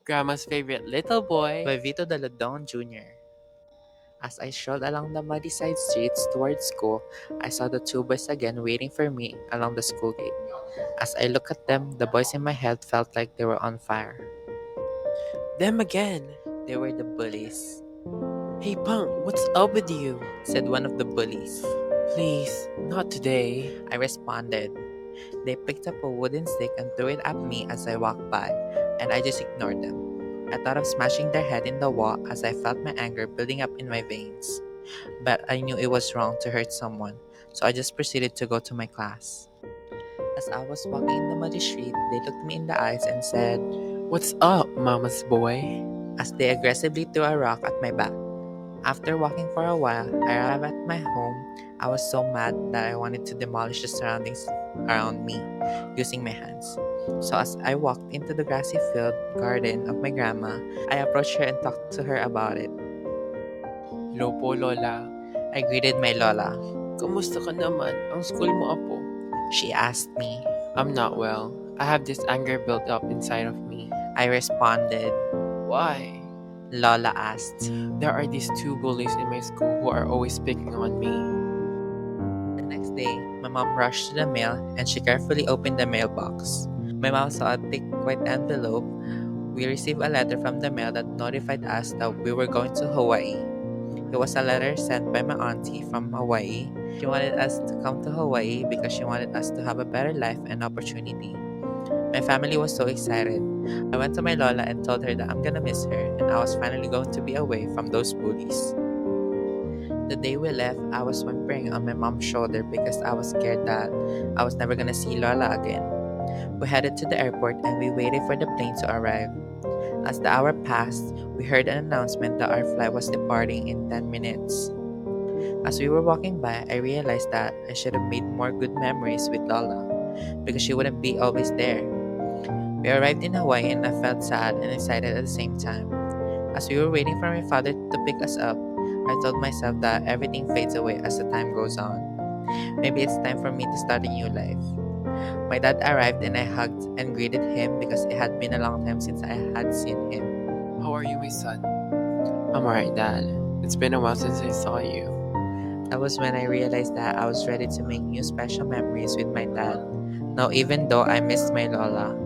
Grandma's Favorite Little Boy by Vito Daladon Jr. As I strolled along the muddy side streets towards school, I saw the two boys again waiting for me along the school gate. As I looked at them, the boys in my head felt like they were on fire. Them again. They were the bullies, Hey punk, what's up with you? said one of the bullies. Please, not today. I responded. They picked up a wooden stick and threw it at me as I walked by, and I just ignored them. I thought of smashing their head in the wall as I felt my anger building up in my veins. But I knew it was wrong to hurt someone, so I just proceeded to go to my class. As I was walking in the muddy street, they looked me in the eyes and said, What's up, mama's boy? as they aggressively threw a rock at my back. After walking for a while, I arrived at my home. I was so mad that I wanted to demolish the surroundings around me using my hands. So as I walked into the grassy field garden of my grandma, I approached her and talked to her about it. Hello po, Lola. I greeted my lola. Kamusta ka naman? Ang school mo, apo? She asked me. I'm not well. I have this anger built up inside of me. I responded. Why? Lola asked. There are these two bullies in my school who are always picking on me. The next day, my mom rushed to the mail and she carefully opened the mailbox. My mom saw a thick white envelope. We received a letter from the mail that notified us that we were going to Hawaii. It was a letter sent by my auntie from Hawaii. She wanted us to come to Hawaii because she wanted us to have a better life and opportunity. My family was so excited. I went to my lola and told her that I'm gonna miss her and I was finally going to be away from those bullies. The day we left, I was whimpering on my mom's shoulder because I was scared that I was never gonna see Lola again. We headed to the airport and we waited for the plane to arrive. As the hour passed, we heard an announcement that our flight was departing in 10 minutes. As we were walking by, I realized that I should have made more good memories with Lola because she wouldn't be always there. We arrived in Hawaii and I felt sad and excited at the same time. As we were waiting for my father to pick us up, I told myself that everything fades away as the time goes on. Maybe it's time for me to start a new life. My dad arrived and I hugged and greeted him because it had been a long time since I had seen him. How are you, my son? I'm alright, Dad. It's been a while since I saw you. That was when I realized that I was ready to make new special memories with my dad. Now, even though I missed my Lola,